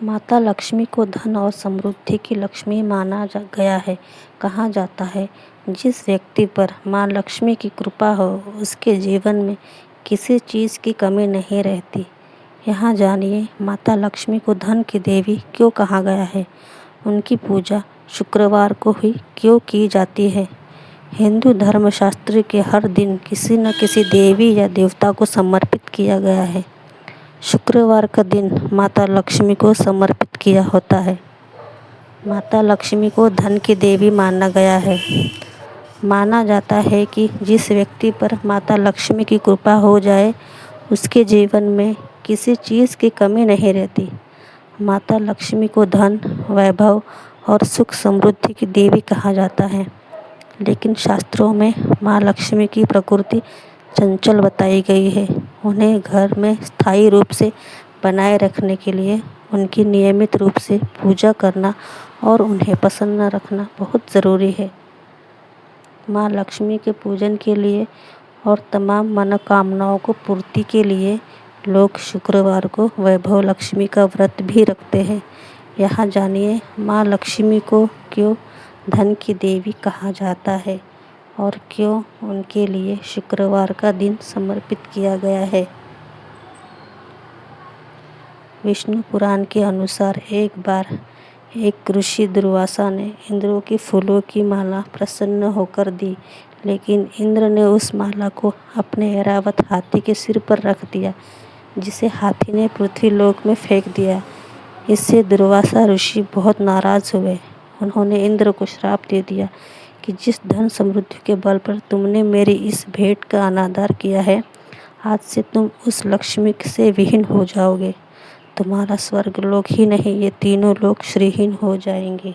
माता लक्ष्मी को धन और समृद्धि की लक्ष्मी माना गया है। कहा जाता है, जिस व्यक्ति पर माँ लक्ष्मी की कृपा हो उसके जीवन में किसी चीज़ की कमी नहीं रहती। यहाँ जानिए माता लक्ष्मी को धन की देवी क्यों कहा गया है, उनकी पूजा शुक्रवार को ही क्यों की जाती है। हिंदू धर्मशास्त्र के हर दिन किसी न किसी देवी या देवता को समर्पित किया गया है। शुक्रवार का दिन माता लक्ष्मी को समर्पित किया होता है। माता लक्ष्मी को धन की देवी माना गया है। माना जाता है कि जिस व्यक्ति पर माता लक्ष्मी की कृपा हो जाए उसके जीवन में किसी चीज़ की कमी नहीं रहती। माता लक्ष्मी को धन, वैभव और सुख समृद्धि की देवी कहा जाता है। लेकिन शास्त्रों में माँ लक्ष्मी की प्रकृति चंचल बताई गई है। उन्हें घर में स्थायी रूप से बनाए रखने के लिए उनकी नियमित रूप से पूजा करना और उन्हें प्रसन्न रखना बहुत ज़रूरी है। माँ लक्ष्मी के पूजन के लिए और तमाम मनोकामनाओं को पूर्ति के लिए लोग शुक्रवार को वैभव लक्ष्मी का व्रत भी रखते हैं। यहाँ जानिए माँ लक्ष्मी को क्यों धन की देवी कहा जाता है और क्यों उनके लिए शुक्रवार का दिन समर्पित किया गया है। विष्णु पुराण के अनुसार एक बार एक ऋषि दुर्वासा ने इंद्र की फूलों की माला प्रसन्न होकर दी, लेकिन इंद्र ने उस माला को अपने ऐरावत हाथी के सिर पर रख दिया, जिसे हाथी ने पृथ्वीलोक में फेंक दिया। इससे दुर्वासा ऋषि बहुत नाराज़ हुए। उन्होंने इंद्र को श्राप दे दिया कि जिस धन समृद्धि के बल पर तुमने मेरी इस भेंट का अनादर किया है, आज से तुम उस लक्ष्मी से विहीन हो जाओगे। तुम्हारा स्वर्ग लोक ही नहीं, ये तीनों लोक श्रीहीन हो जाएंगे।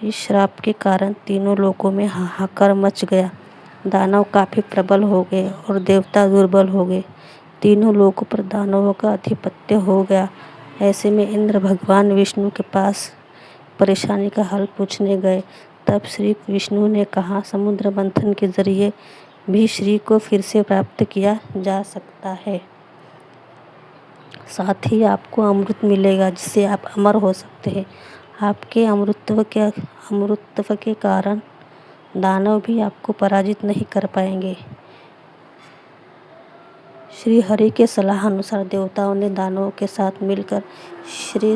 इस श्राप के कारण तीनों लोकों में हाहाकार मच गया। दानव काफ़ी प्रबल हो गए और देवता दुर्बल हो गए। तीनों लोकों पर दानवों का आधिपत्य हो गया। ऐसे में इंद्र भगवान विष्णु के पास परेशानी का हल पूछने गए। तब श्री विष्णु ने कहा, समुद्र मंथन के जरिए भी श्री को फिर से प्राप्त किया जा सकता है। साथ ही आपको अमृत मिलेगा, जिससे आप अमर हो सकते हैं। आपके अमृतत्व के कारण दानव भी आपको पराजित नहीं कर पाएंगे। श्री हरि के सलाह अनुसार देवताओं ने दानवों के साथ मिलकर श्री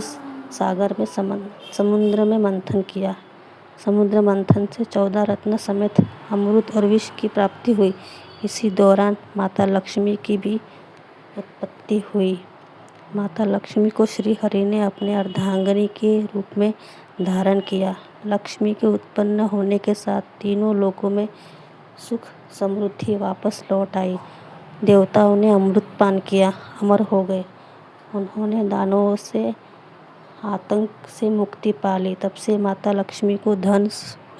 सागर में समुद्र में मंथन किया। समुद्र मंथन से 14 रत्न समेत अमृत और विष की प्राप्ति हुई। इसी दौरान माता लक्ष्मी की भी उत्पत्ति हुई। माता लक्ष्मी को श्री हरि ने अपने अर्धांगिनी के रूप में धारण किया। लक्ष्मी के उत्पन्न होने के साथ तीनों लोकों में सुख समृद्धि वापस लौट आई। देवताओं ने अमृत पान किया, अमर हो गए। उन्होंने दानवों से आतंक से मुक्ति पा ली। तब से माता लक्ष्मी को धन,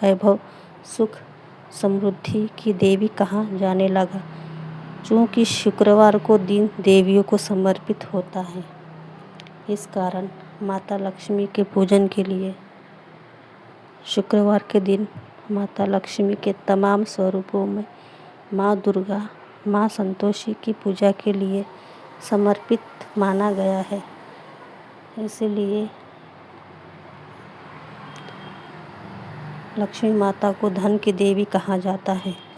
वैभव, सुख समृद्धि की देवी कहा जाने लगा। चूँकि शुक्रवार को दिन देवियों को समर्पित होता है, इस कारण माता लक्ष्मी के पूजन के लिए शुक्रवार के दिन माता लक्ष्मी के तमाम स्वरूपों में माँ दुर्गा, माँ संतोषी की पूजा के लिए समर्पित माना गया है। इसलिए लक्ष्मी माता को धन की देवी कहा जाता है।